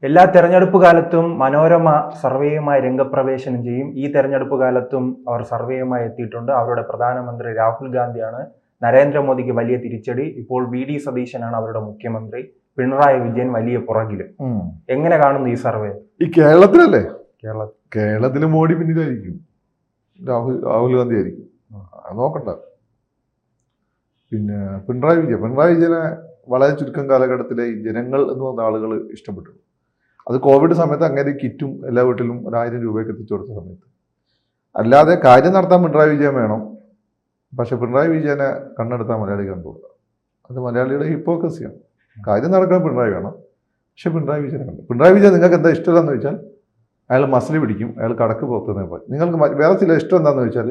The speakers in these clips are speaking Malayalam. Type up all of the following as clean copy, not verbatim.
എല്ലാ തെരഞ്ഞെടുപ്പ് കാലത്തും മനോരമ സർവേയുമായി രംഗപ്രവേശനം ചെയ്യും. ഈ തെരഞ്ഞെടുപ്പ് കാലത്തും അവർ സർവേയുമായി എത്തിയിട്ടുണ്ട്. അവരുടെ പ്രധാനമന്ത്രി രാഹുൽ ഗാന്ധിയാണ്. നരേന്ദ്രമോദിക്ക് വലിയ തിരിച്ചടി. ഇപ്പോൾ വി.ഡി. സതീശനാണ് അവരുടെ മുഖ്യമന്ത്രി. പിണറായി വിജയൻ വലിയ പുറകില്. എങ്ങനെ കാണുന്നു ഈ സർവേ? ഈ കേരളത്തിലല്ലേ? കേരളത്തിൽ മോഡി പിന്നിലായിരിക്കും, രാഹുൽ ഗാന്ധി ആയിരിക്കും. നോക്കണ്ട. പിന്നെ പിണറായി വിജയനെ വളരെ ചുരുക്കം കാലഘട്ടത്തിലെ ജനങ്ങൾ എന്ന് പറഞ്ഞ ആളുകൾ ഇഷ്ടപ്പെട്ടു. അത് കോവിഡ് സമയത്ത് അങ്ങനെ കിറ്റും എല്ലാ വീട്ടിലും 1000 രൂപയൊക്കെ എത്തിച്ചു കൊടുത്ത സമയത്ത്. അല്ലാതെ കാര്യം നടത്താൻ പിണറായി വിജയൻ വേണം. പക്ഷെ പിണറായി വിജയനെ കണ്ണെടുത്താൽ മലയാളി കണ്ടുകൂടുക. അത് മലയാളിയുടെ ഹിപ്പോക്രസിയാണ്. കാര്യം നടക്കാൻ പിണറായി വേണം, പക്ഷെ പിണറായി വിജയനെ കണ്ടു. പിണറായി വിജയൻ നിങ്ങൾക്ക് എന്താ ഇഷ്ടമെന്ന് ചോദിച്ചാൽ അയാൾ മസിൽ പിടിക്കും, അയാൾ കടക്ക് പുറത്തുനിന്ന് പോയി. നിങ്ങൾക്ക് വേറെ ചില ഇഷ്ടം എന്താണെന്ന് ചോദിച്ചാൽ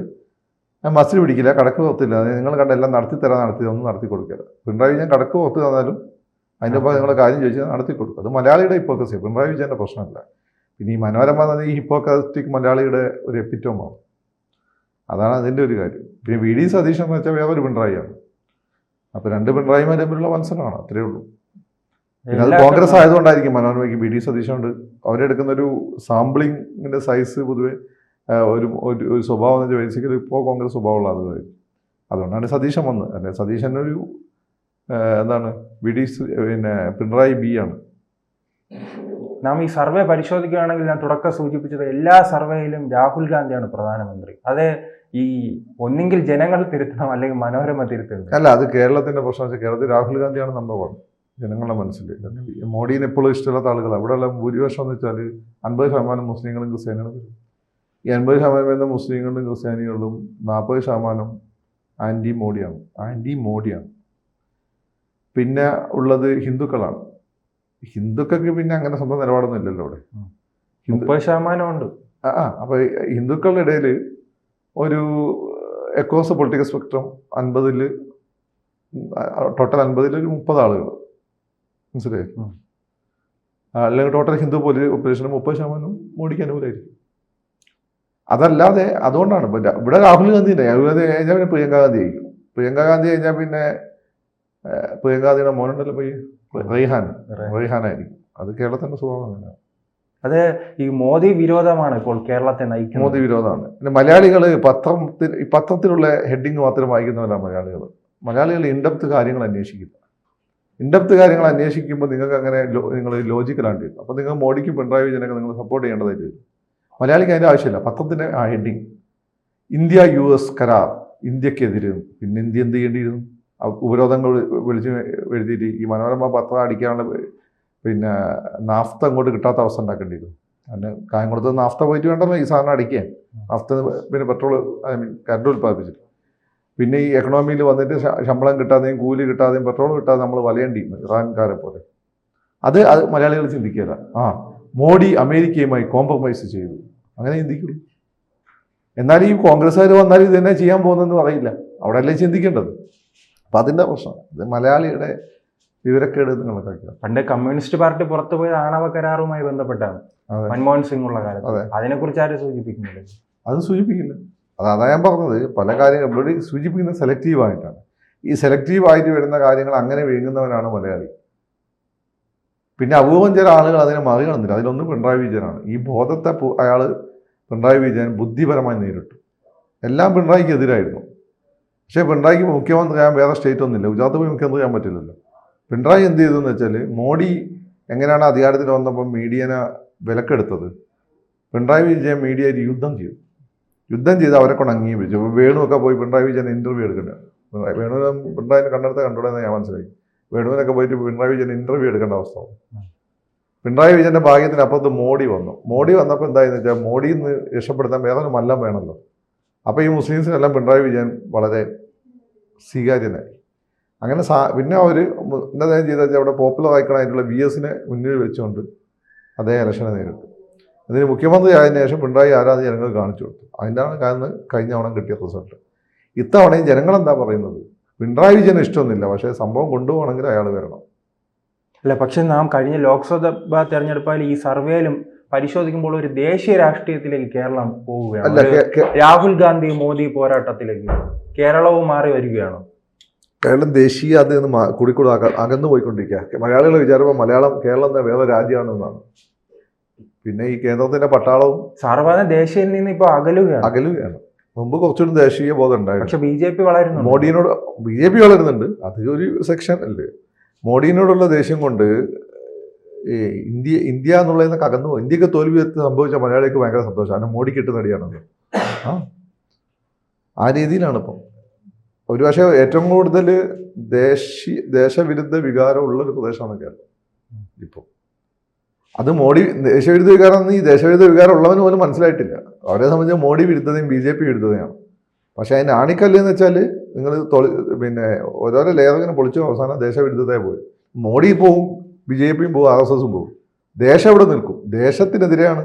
മസിൽ പിടിക്കില്ല, കടക്ക് പുറത്തില്ല. നിങ്ങൾ കണ്ട എല്ലാം ഒന്നും നടത്തി കൊടുക്കില്ല. പിണറായി വിജയൻ കടക്ക് പുറത്ത് തന്നാലും അതിൻ്റെ ഒപ്പം നിങ്ങളുടെ കാര്യം ചോദിച്ചാൽ നടത്തി കൊടുക്കും. അത് മലയാളിയുടെ ഹിപ്പോക്രസിയാണ്, പിണറായി വിജയൻ്റെ പ്രശ്നമല്ല. പിന്നെ ഈ മനോരമ എന്ന ഈ ഹിപ്പോക്രസ്റ്റിക് മലയാളിയുടെ ഒരു എപ്പിറ്റോമാണ്. അതാണ് അതിൻ്റെ ഒരു കാര്യം. പിന്നെ വി.ഡി. സതീശൻ എന്ന് വെച്ചാൽ വേറൊരു പിണറായിയാണ്. അപ്പോൾ രണ്ട് പിണറായിമാർ തമ്മിലുള്ള മത്സരമാണ്, അത്രയേ ഉള്ളൂ. പിന്നെ അത് കോൺഗ്രസ് ആയതുകൊണ്ടായിരിക്കും മനോരമയ്ക്ക് വി.ഡി. സതീശനുണ്ട്. അവരെടുക്കുന്ന ഒരു സാമ്പിളിങ്ങിൻ്റെ സൈസ് പൊതുവെ ഒരു സ്വഭാവം എന്ന് വെച്ചാൽ ബേസിക്കലി ഇപ്പോൾ കോൺഗ്രസ് സ്വഭാവമുള്ള ആളുകളായിരിക്കും. അതുകൊണ്ടാണ് സതീശൻ വന്നത്. അല്ലെ, സതീശനൊരു എന്താണ് പിന്നെ പിണറായി ബി ആണ്. നാം ഈ സർവേ പരിശോധിക്കുകയാണെങ്കിൽ ഞാൻ തുടക്കം സൂചിപ്പിച്ചത് എല്ലാ സർവേയിലും രാഹുൽ ഗാന്ധിയാണ് പ്രധാനമന്ത്രി. അത് ഈ ഒന്നെങ്കിൽ ജനങ്ങൾ തിരുത്തണം അല്ലെങ്കിൽ മനോരമ തിരുത്തണം. അല്ല, അത് കേരളത്തിന്റെ പ്രശ്നം വെച്ചാൽ കേരളത്തിൽ രാഹുൽ ഗാന്ധിയാണ് നമ്പർ 1 ജനങ്ങളുടെ മനസ്സിൽ. മോഡിനെ എപ്പോഴും ഇഷ്ടമില്ലാത്ത ആളുകൾ അവിടെയുള്ള ഭൂരിപക്ഷം എന്ന് വെച്ചാൽ 50% മുസ്ലിങ്ങളും ക്രിസ്ത്യാനികളും വരും. ഈ 50% മുസ്ലിങ്ങളും ക്രിസ്ത്യാനികളും 40% ആൻറ്റി മോഡിയാണ്. പിന്നെ ഉള്ളത് ഹിന്ദുക്കളാണ്. ഹിന്ദുക്കൾക്ക് പിന്നെ അങ്ങനെ സ്വന്തം നിലപാടൊന്നും ഇല്ലല്ലോ അവിടെ. 30% ഉണ്ട്. അപ്പോൾ ഹിന്ദുക്കളുടെ ഇടയിൽ ഒരു അക്രോസ് പൊളിറ്റിക്കൽ സ്പെക്ട്രം 50-ൽ ടോട്ടൽ 50-ൽ ഒരു 30 ആളുകൾ, മനസ്സിലായി? അല്ലെങ്കിൽ ടോട്ടൽ ഹിന്ദു പോപ്പുലേഷന് 30% മോഡിക്ക് അനുകൂലമായിരിക്കും. അതല്ലാതെ അതുകൊണ്ടാണ് ഇവിടെ രാഹുൽ ഗാന്ധി കഴിഞ്ഞാൽ പിന്നെ പ്രിയങ്ക ഗാന്ധി ആയിരിക്കും. പ്രിയങ്ക ഗാന്ധി കഴിഞ്ഞാൽ പിന്നെ പ്രിയങ്ക ഗാന്ധിയുടെ മോനുണ്ടല്ലോ റെയ്ഹാനായിരിക്കും. അത് കേരളത്തിന്റെ സ്വഭാവം അങ്ങനെയാണ്. അത് ഈ മോദി വിരോധമാണ് ഇപ്പോൾ കേരളത്തെ നയിക്കുന്നത്. മോദി വിരോധമാണ്. പിന്നെ മലയാളികൾ പത്രത്തിലുള്ള ഹെഡിങ് മാത്രം വായിക്കുന്നവരാണ് മലയാളികൾ ഇൻഡെപ്ത് കാര്യങ്ങൾ അന്വേഷിക്കില്ല. ഇൻഡെപ്ത് കാര്യങ്ങൾ അന്വേഷിക്കുമ്പോൾ നിങ്ങൾക്ക് അങ്ങനെ നിങ്ങൾ ലോജിക്കലാണ്ട് ചെയ്യും. അപ്പോൾ നിങ്ങൾ മോഡിക്കും പിണറായി വിജയനൊക്കെ നിങ്ങൾ സപ്പോർട്ട് ചെയ്യേണ്ടതായിട്ട് വരും. മലയാളിക്ക് അതിൻ്റെ ആവശ്യമില്ല. പത്രത്തിൻ്റെ ആ ഹെഡിങ് ഇന്ത്യ US കരാർ, ഇന്ത്യക്കെതിരെ. പിന്നെ ഇന്ത്യ എന്ത് ചെയ്യേണ്ടിയിരുന്നു? ഉപരോധങ്ങൾ വിളിച്ച് എഴുതിയിട്ട് ഈ മനോരമ പത്രം അടിക്കാനുള്ള പിന്നെ നാഫ്ത അങ്ങോട്ട് കിട്ടാത്ത അവസ്ഥ ഉണ്ടാക്കേണ്ടിയിരുന്നു. അതിന് കായംകുളത്ത് നാഫ്ത പോയിട്ട് വേണ്ടല്ലോ ഈ സാധനം അടിക്കാൻ. നാഫ്ത പിന്നെ പെട്രോൾ കറണ്ട് ഉൽപ്പാദിപ്പിച്ചിട്ട് പിന്നെ ഈ എക്കണോമിയിൽ വന്നിട്ട് ശമ്പളം കിട്ടാതെയും കൂലി കിട്ടാതെയും പെട്രോൾ കിട്ടാതെ നമ്മൾ വലയേണ്ടിയിരുന്നു ഇറാൻകാരെ പോലെ. അത് മലയാളികൾ ചിന്തിക്കില്ല. മോഡി അമേരിക്കയുമായി കോംപ്രമൈസ് ചെയ്തു, അങ്ങനെ ചിന്തിക്കുള്ളൂ. എന്നാൽ ഈ കോൺഗ്രസ്സുകാർ വന്നാൽ ഇത് തന്നെ ചെയ്യാൻ പോകുന്നതെന്ന് പറയില്ല. അവിടെ അല്ലേ ചിന്തിക്കേണ്ടത്. അപ്പം അതിൻ്റെ പ്രശ്നം ഇത് മലയാളിയുടെ വിവരക്കേട് കണക്കാക്കുക. പണ്ട് കമ്മ്യൂണിസ്റ്റ് പാർട്ടി പുറത്തു പോയത് ആണവ കരാറുമായി ബന്ധപ്പെട്ടാണ്, മൻമോഹൻ സിംഗ് ഉള്ള കാലത്ത്. അതിനെക്കുറിച്ച് ആരും സൂചിപ്പിക്കുന്നില്ല. അത് സൂചിപ്പിക്കില്ല. അതാ ഞാൻ പറഞ്ഞത്. പല കാര്യങ്ങളും ഇവിടെ സൂചിപ്പിക്കുന്നത് സെലക്റ്റീവായിട്ടാണ്. ഈ സെലക്റ്റീവായിട്ട് വരുന്ന കാര്യങ്ങൾ അങ്ങനെ വിഴുങ്ങുന്നവനാണ് മലയാളി. പിന്നെ അപൂർവം ചില ആളുകൾ അതിനെ മറികടന്നില്ല. അതിലൊന്നും പിണറായി വിജയനാണ്. ഈ ബോധത്തെ അയാൾ പിണറായി വിജയൻ ബുദ്ധിപരമായി നേരിട്ടു. എല്ലാം പിണറായിക്ക് എതിരായിരുന്നു. പക്ഷേ പിണറായിക്ക് മുഖ്യമന്ത്രി ആകാൻ വേറെ സ്റ്റേറ്റ് ഒന്നുമില്ല. ഗുജറാത്ത് പോയി മുഖ്യമന്ത്രി ആകാൻ പറ്റില്ലല്ലോ. പിണറായി എന്ത് ചെയ്തെന്ന് വെച്ചാൽ മോഡി എങ്ങനെയാണ് അധികാരത്തിൽ വന്നപ്പോൾ മീഡിയനെ വിലക്കെടുത്തത്, പിണറായി വിജയൻ മീഡിയയിൽ യുദ്ധം ചെയ്ത് അവരെ കൊണ്ട് അംഗീകരിച്ചു. വേണുവൊക്കെ പോയി പിണറായി വിജയൻ ഇൻ്റർവ്യൂ എടുക്കേണ്ടത്. പിണറായിനെ കണ്ടെടുത്ത കണ്ടുകൂടെന്ന് ഞാൻ മനസ്സിലാക്കി. വേണുവിനൊക്കെ പോയിട്ട് പിണറായി വിജയൻ ഇൻ്റർവ്യൂ എടുക്കേണ്ട അവസ്ഥ വന്നു. പിണറായി വിജയൻ്റെ ഭാഗ്യത്തിനപ്പുറത്ത് മോഡി വന്നപ്പോൾ എന്തായെന്ന് വെച്ചാൽ മോഡിയിൽ നിന്ന് രക്ഷപ്പെടുത്താൻ വേറെ ഒരു മല്ലം വേണമല്ലോ. അപ്പോൾ ഈ മുസ്ലിംസിനെല്ലാം പിണറായി വിജയൻ വളരെ സ്വീകാര്യനായി. അങ്ങനെ പിന്നെ അവർ എന്താ ചെയ്താൽ വെച്ചാൽ അവിടെ പോപ്പുലർ ആയിക്കണമായിട്ടുള്ള VSനെ മുന്നിൽ വെച്ചുകൊണ്ട് അദ്ദേഹം ഇലക്ഷനെ നേരിട്ടു. അതിന് മുഖ്യമന്ത്രി ആയതിനു ശേഷം പിണറായി ആരാധന ജനങ്ങൾ കാണിച്ചു കൊടുത്തു. അതിൻ്റെയാണ് കാരണം കഴിഞ്ഞ തവണ കിട്ടിയ റിസൾട്ട്. ഇത്തവണയും ജനങ്ങളെന്താ പറയുന്നത്? പിണറായി വിജയന് ഇഷ്ടമൊന്നുമില്ല, പക്ഷേ സംഭവം കൊണ്ടുപോകണമെങ്കിൽ അയാൾ വരണം. അല്ല, പക്ഷെ നാം കഴിഞ്ഞ ലോക്സഭാ തെരഞ്ഞെടുപ്പിൽ ഈ സർവേയിലും പരിശോധിക്കുമ്പോൾ ഒരു ദേശീയ രാഷ്ട്രീയത്തിലേക്ക് കേരളം പോവുകയാണ്. രാഹുൽ ഗാന്ധി മോദി പോരാട്ടത്തിലേക്ക് കേരളവും മാറി വരികയാണ്. കേരളം ദേശീയ അത് നിന്ന് കൂടിക്കൂടി അകന്നു പോയിക്കൊണ്ടിരിക്കുക. മലയാളികൾ വിചാരിക്കുമ്പോൾ മലയാളം കേരളം എന്ന വേറെ രാജ്യമാണെന്നാണ്. പിന്നെ ഈ കേന്ദ്രത്തിന്റെ പട്ടാളവും സാർവാദ ദേശീയയിൽ നിന്ന് ഇപ്പൊ അകലുകയാണ്. മുമ്പ് കുറച്ചുകൂടി ദേശീയ ബോധം ഉണ്ടായിരുന്നു. പക്ഷെ BJP വളരുന്നു. മോഡിയോട് BJP വളരുന്നുണ്ട്, അത് ഒരു സെക്ഷൻ അല്ലേ. മോഡിയോടുള്ള ദേഷ്യം കൊണ്ട് ഇന്ത്യ എന്നുള്ളതിനൊക്കെ അകന്നു. ഇന്ത്യക്ക് തോൽവി സംഭവിച്ച മലയാളിക്ക് ഭയങ്കര സന്തോഷം. കാരണം മോഡി കിട്ടുന്ന അടിയാണത്. ആ രീതിയിലാണ് ഇപ്പം. ഒരുപക്ഷെ ഏറ്റവും കൂടുതൽ ദേശവിരുദ്ധ വികാരമുള്ള ഒരു പ്രദേശമാണ് കേരളം ഇപ്പോൾ. അത് മോഡി ദേശവിരുദ്ധ വികാരം ഈ ദേശവിരുദ്ധ വികാരം ഉള്ളവന് പോലും മനസ്സിലായിട്ടില്ല. അവരെ സംബന്ധിച്ച് മോഡി വിരുദ്ധതയും BJP വിരുദ്ധതയാണ്. പക്ഷെ അതിൻ്റെ ആണിക്കല്ല് എന്ന് വെച്ചാൽ നിങ്ങൾ പിന്നെ ഓരോരോ ലെയറിങ്ങനെ പൊളിച്ചു അവസാനം ദേശവിരുദ്ധതയെ പോയി. മോഡി പോവും, BJPയും പോവും, RSSും പോവും. ദേശം ഇവിടെ നിൽക്കും. ദേശത്തിനെതിരെയാണ്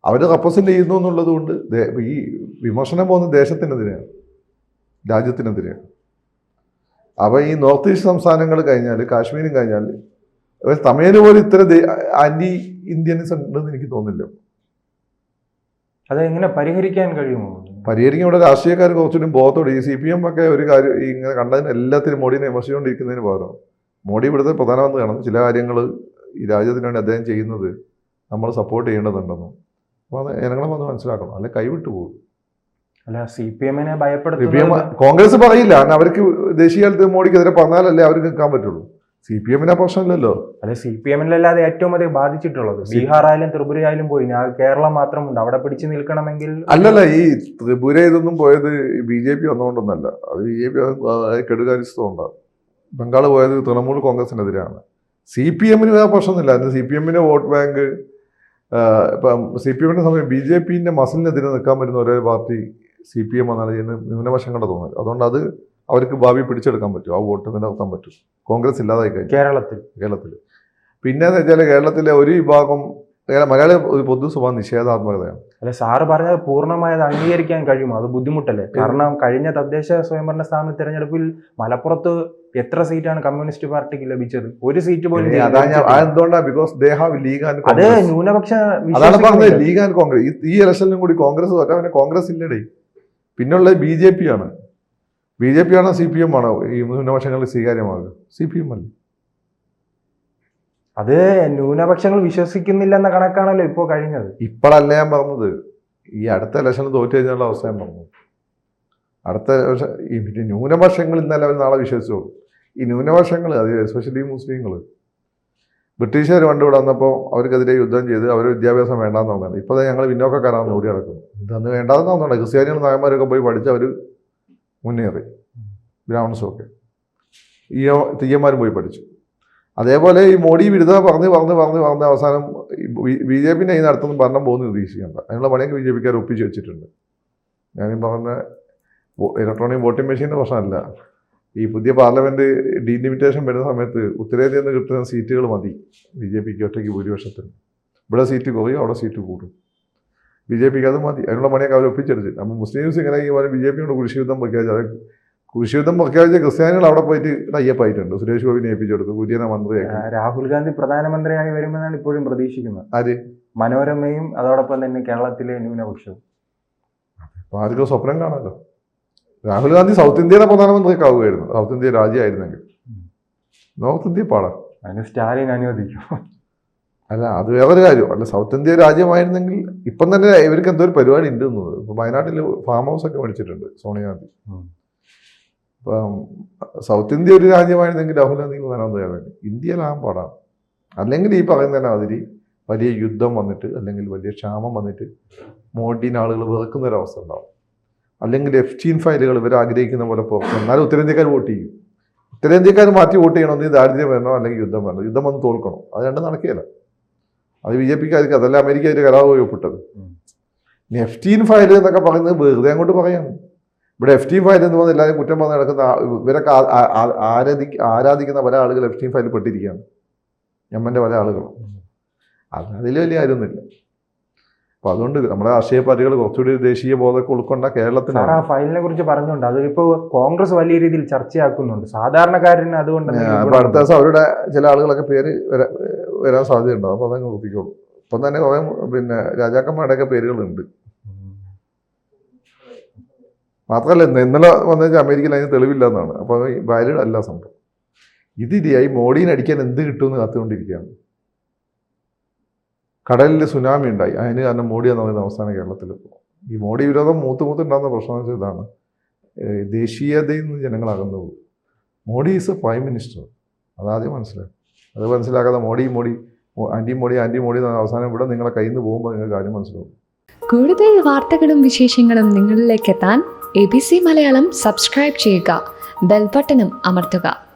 അവർ റെപ്രസെൻ്റ് ചെയ്യുന്നു എന്നുള്ളത് കൊണ്ട് ഈ വിമർശനം പോകുന്ന ദേശത്തിനെതിരെയാണ്, രാജ്യത്തിനെതിരെയാണ്. അപ്പോൾ ഈ നോർത്ത് ഈസ്റ്റ് സംസ്ഥാനങ്ങൾ കഴിഞ്ഞാൽ, കാശ്മീരും കഴിഞ്ഞാൽ തമിഴിന് പോലും ഇത്ര ആന്റി ഇന്ത്യൻസ് ഉണ്ടെന്ന് എനിക്ക് തോന്നുന്നില്ല. അതെങ്ങനെ പരിഹരിക്കാൻ കഴിയുമോ? പരിഹരിക്കാൻ ഇവിടെ രാഷ്ട്രീയക്കാർ കുറച്ചുകൂടി ബോധത്തോടെ ഈ CPM ഒക്കെ ഒരു കാര്യം ഇങ്ങനെ കണ്ടതിന് എല്ലാത്തിനും മോഡിനെ വിമർശിച്ചുകൊണ്ടിരിക്കുന്നതിന് പകരം മോഡി ഇവിടുത്തെ പ്രധാനമന്ത്രിയാണ്. ചില കാര്യങ്ങൾ ഈ രാജ്യത്തിന് വേണ്ടി അദ്ദേഹം ചെയ്യുന്നത് നമ്മൾ സപ്പോർട്ട് ചെയ്യേണ്ടതുണ്ടെന്നും അപ്പോൾ അത് ജനങ്ങളെ വന്ന് മനസ്സിലാക്കണം, അല്ലെ കൈവിട്ടു പോകും. അല്ല, CPM-നെ ഭയപ്പെടുത്തുന്നത് കോൺഗ്രസ് പറയില്ല. കാരണം അവർക്ക് ദേശീയ തലത്തിൽ മോഡിക്കെതിരെ പറഞ്ഞാലല്ലേ അവർക്ക് നിൽക്കാൻ പറ്റുള്ളൂ. CPM-ന് പ്രശ്നമില്ലല്ലോ. അതെ, CPM-ലല്ലാതെ ഏറ്റവും അധികം ബാധിച്ചിട്ടുള്ളത് ബീഹാർ ആയാലും ത്രിപുര ആയാലും പോയി. കേരളം മാത്രമുണ്ട്. അവിടെ പിടിച്ചു നിൽക്കണമെങ്കിൽ അല്ലല്ല, ഈ ത്രിപുര ഇതൊന്നും പോയത് BJP വന്നുകൊണ്ടൊന്നല്ല. അത് BJP കെടുകാര്യസ്ഥം ഉണ്ടാകും. ബംഗാൾ പോയത് തൃണമൂൽ കോൺഗ്രസിനെതിരെയാണ്. CPM-ന് വേറെ പ്രശ്നമൊന്നുമില്ല. അതിന് CPM-ന് വോട്ട് ബാങ്ക് ഇപ്പം CPM-ന്റെ സമയം BJP-ന്റെ മസിലിനെതിരെ നിൽക്കാൻ പറ്റുന്ന ഒരേ പാർട്ടി CPM എന്നാണ് ഇതിന് ന്യൂനപക്ഷങ്ങളുടെ തോന്നൽ. അതുകൊണ്ട് അത് അവർക്ക് ഭാവി പിടിച്ചെടുക്കാൻ പറ്റും, ആ വോട്ട് നിലനിർത്താൻ പറ്റും. കോൺഗ്രസ് ഇല്ലാതായി കഴിഞ്ഞു കേരളത്തിൽ. പിന്നെ എന്ന് വെച്ചാൽ കേരളത്തിലെ ഒരു വിഭാഗം മലയാളി ഒരു പൊതു സ്വഭാവം നിഷേധാത്മകതയാണ്. അല്ലെ, സാറ് പറഞ്ഞത് പൂർണ്ണമായത് അംഗീകരിക്കാൻ കഴിയുമോ? അത് ബുദ്ധിമുട്ടല്ലേ? കാരണം കഴിഞ്ഞ തദ്ദേശ സ്വയംഭരണ സ്ഥാപന തെരഞ്ഞെടുപ്പിൽ മലപ്പുറത്ത് എത്ര സീറ്റാണ് കമ്മ്യൂണിസ്റ്റ് പാർട്ടിക്ക് ലഭിച്ചത്? ഒരു സീറ്റ് പോലും. എന്തുകൊണ്ടാണ്? Because they have league and അത് ന്യൂനപക്ഷ. അതാണ് പറഞ്ഞത്, ലീഗ് ആൻഡ് കോൺഗ്രസ്. ഈ ഇലക്ഷനിലും കൂടി കോൺഗ്രസ് തോറ്റാൽ കോൺഗ്രസ് ഇല്ലടേ. പിന്നുള്ളത് BJP ആണ്. BJP ആണോ CPM ആണോ ഈ ന്യൂനപക്ഷങ്ങളിൽ സ്വീകാര്യമാകുക? CPM അല്ല. അത് ന്യൂനപക്ഷങ്ങൾ വിശ്വസിക്കുന്നില്ലെന്ന കണക്കാണല്ലോ ഇപ്പോൾ കഴിഞ്ഞത്. ഇപ്പോഴല്ല ഞാൻ പറഞ്ഞത്, ഈ അടുത്ത ഇലക്ഷനിൽ തോറ്റു കഴിഞ്ഞുള്ള അവസ്ഥ ഞാൻ പറഞ്ഞു. അടുത്ത ഈ ന്യൂനപക്ഷങ്ങൾ ഇന്നലെ അവർ നാളെ വിശ്വസിച്ചോളൂ. ഈ ന്യൂനപക്ഷങ്ങൾ, അത് എസ്പെഷ്യലി മുസ്ലിങ്ങൾ, ബ്രിട്ടീഷുകാർ പണ്ട് ഇവിടെ വന്നപ്പോൾ അവർക്കെതിരെ യുദ്ധം ചെയ്ത് അവർ വിദ്യാഭ്യാസം വേണ്ടാന്ന് പറഞ്ഞത്. ഇപ്പോൾ ഞങ്ങൾ പിന്നോക്കക്കാരാണെന്ന് ഓടി നടക്കുന്നു. ഇതന്ന് വേണ്ടാന്ന് പറഞ്ഞാൽ ക്രിസ്ത്യാനികളും നായന്മാരൊക്കെ പോയി പഠിച്ച് അവർ മുന്നേറി. ബ്രാഹ്മൺസുമൊക്കെ തീയന്മാരും പോയി പഠിച്ചു. അതേപോലെ ഈ മോഡി വിരുദ്ധ പറഞ്ഞ് അവസാനം BJP-നെ ഈ നടത്തുന്ന ഭരണം പോകുന്ന പ്രതീക്ഷിക്കേണ്ട. അതിനുള്ള പണിയൊക്കെ BJP-ക്കാർ ഒപ്പിച്ച് വെച്ചിട്ടുണ്ട്. ഞാനീ പറഞ്ഞ ഇലക്ട്രോണിക് വോട്ടിംഗ് മെഷീൻ്റെ പ്രശ്നമല്ല. ഈ പുതിയ പാർലമെൻറ്റ് ഡീലിമിറ്റേഷൻ വരുന്ന സമയത്ത് ഉത്തരേന്ത്യയിൽ നിന്ന് കിട്ടുന്ന സീറ്റുകൾ മതി BJP-ക്ക് ഒറ്റയ്ക്ക് ഭൂരിപക്ഷത്തിന്. ഇവിടെ സീറ്റ് കുറയും, അവിടെ സീറ്റ് കൂടും. BJP-ക്ക് അത് മതി. അതിനുള്ള പണിയൊക്കെ അവർ ഒപ്പിച്ചെടുത്ത്. അപ്പം മുസ്ലിംസ് ഇങ്ങനെ ഈ പോലെ BJP-യോട് കൃഷിയുദ്ധം പ്രഖ്യാപിച്ചത്. കൃഷിയുദ്ധം പ്രഖ്യാപിച്ച ക്രിസ്ത്യാനികൾ അവിടെ പോയിട്ട് ടൈപ്പായിട്ടുണ്ട്. സുരേഷ് ഗോപിനെ ഏൽപ്പിച്ചെടുത്തു, പുതിയ മന്ത്രിയായി. രാഹുൽ ഗാന്ധി പ്രധാനമന്ത്രിയായി വരുമെന്നാണ് ഇപ്പോഴും പ്രതീക്ഷിക്കുന്നത്. ആര്? മനോരമയും അതോടൊപ്പം തന്നെ കേരളത്തിലെ ന്യൂനപക്ഷവും. അപ്പോൾ ആർക്കും സ്വപ്നം കാണാമല്ലോ. രാഹുൽ ഗാന്ധി സൗത്ത് ഇന്ത്യയുടെ പ്രധാനമന്ത്രിയൊക്കെ ആവുകയായിരുന്നു, സൗത്ത് ഇന്ത്യ രാജ്യമായിരുന്നെങ്കിൽ. നോർത്ത് ഇന്ത്യ പാടാം. അതിന് സ്റ്റാലിൻ അനുവദിക്കും. അല്ല, അത് വേറൊരു കാര്യം. അല്ല, സൗത്ത് ഇന്ത്യ രാജ്യമായിരുന്നെങ്കിൽ ഇപ്പം തന്നെ ഇവർക്ക് എന്തോ ഒരു പരിപാടി ഉണ്ട് എന്നത്. ഇപ്പം വയനാട്ടിൽ ഫാം ഹൗസ് ഒക്കെ മേടിച്ചിട്ടുണ്ട് സോണിയാഗാന്ധി. ഇപ്പം സൗത്ത് ഇന്ത്യ ഒരു രാജ്യമായിരുന്നെങ്കിൽ രാഹുൽ ഗാന്ധി പ്രധാനമന്ത്രിയായിരുന്നു. ഇന്ത്യയിലാകാൻ പാടാണ്. അല്ലെങ്കിൽ ഈ പറയുന്നതിന് അതിരി വലിയ യുദ്ധം വന്നിട്ട്, അല്ലെങ്കിൽ വലിയ ക്ഷാമം വന്നിട്ട് മോഡിനെ ആളുകൾ വെറുക്കുന്നൊരവസ്ഥ ഉണ്ടാവും. അല്ലെങ്കിൽ F-15 ഫയലുകൾ ഇവർ ആഗ്രഹിക്കുന്ന പോലെ പുറത്ത്. എന്നാലും ഉത്തരേന്ത്യക്കാർ വോട്ട് ചെയ്യും. ഉത്തരേന്ത്യക്കാർ മാറ്റി വോട്ട് ചെയ്യണമെങ്കിൽ ദാരിദ്ര്യം വരണോ അല്ലെങ്കിൽ യുദ്ധം വരണോ. യുദ്ധം വന്ന് തോൽക്കണം. അത് രണ്ടും നടക്കുകയില്ല. അത് BJP-ക്കാർക്ക് അതല്ല അമേരിക്ക അതിൻ്റെ കരാറ് പോയി ഒപ്പിട്ടത്. ഇനി F-15 ഫയൽ എന്നൊക്കെ പറയുന്നത് വെറുതെ അങ്ങോട്ട് പറയാണ്. ഇവിടെ F-15 ഫയൽ എന്ന് പറഞ്ഞാൽ എല്ലാവരും കുറ്റം പറഞ്ഞ് നടക്കുന്ന ഇവരൊക്കെ ആരാധിക്കുന്ന പല ആളുകൾ F-15 ഫയൽ പെട്ടിരിക്കുകയാണ്. ഞമ്മൻ്റെ പല ആളുകളും. അതിൽ വലിയ കാര്യമൊന്നുമില്ല. അപ്പോൾ അതുകൊണ്ട് നമ്മുടെ രാഷ്ട്രീയ പാർട്ടികൾ കുറച്ചുകൂടി ദേശീയ ബോധമൊക്കെ ഉൾക്കൊണ്ട കേരളത്തിന് ആ ഫയലിനെ കുറിച്ച് പറഞ്ഞുകൊണ്ട് അതിപ്പോൾ കോൺഗ്രസ് വലിയ രീതിയിൽ ചർച്ചയാക്കുന്നുണ്ട്. സാധാരണക്കാരന് അതുകൊണ്ട് അപ്പോൾ അടുത്ത ദിവസം അവരുടെ ചില ആളുകളൊക്കെ പേര് വരാൻ സാധ്യതയുണ്ടാവും. അപ്പോൾ അതങ്ങ് നിർത്തിക്കോളൂ. ഇപ്പം തന്നെ കുറേ രാജാക്കന്മാരുടെയൊക്കെ പേരുകളുണ്ട്. മാത്രമല്ല ഇന്നലെ വന്നു വെച്ചാൽ അമേരിക്കയിൽ അതിന് തെളിവില്ല എന്നാണ്. അപ്പോൾ വാലിഡ് അല്ല സംഭവം. ഇതിരിയായി മോഡീനെ അടിക്കാൻ എന്ത് കിട്ടുമെന്ന് കാത്തുകൊണ്ടിരിക്കുകയാണ്. കടലിൽ സുനാമി ഉണ്ടായി, അതിന് കാരണം മോഡി എന്ന് പറയുന്ന അവസാന കേരളത്തിൽ. ഈ മോഡി വിരോധം മൂത്തുണ്ടാകുന്ന പ്രശ്നം വെച്ചാൽ ഇതാണ്, ദേശീയതയിൽ നിന്ന് ജനങ്ങളകന്നു പോകും. Modi is A prime minister, അതാദ്യം മനസ്സിലാക്കും. അത് മനസ്സിലാക്കാതെ മോഡി ആൻറ്റി മോഡി എന്ന അവസാനം ഇവിടെ നിങ്ങളെ കയ്യിൽ നിന്ന് പോകുമ്പോൾ നിങ്ങൾക്ക് കാര്യം മനസ്സിലാവും. കൂടുതൽ വാർത്തകളും വിശേഷങ്ങളും നിങ്ങളിലേക്ക് എത്താൻ ABC മലയാളം സബ്സ്ക്രൈബ് ചെയ്യുക, ബെൽ ബട്ടണും അമർത്തുക.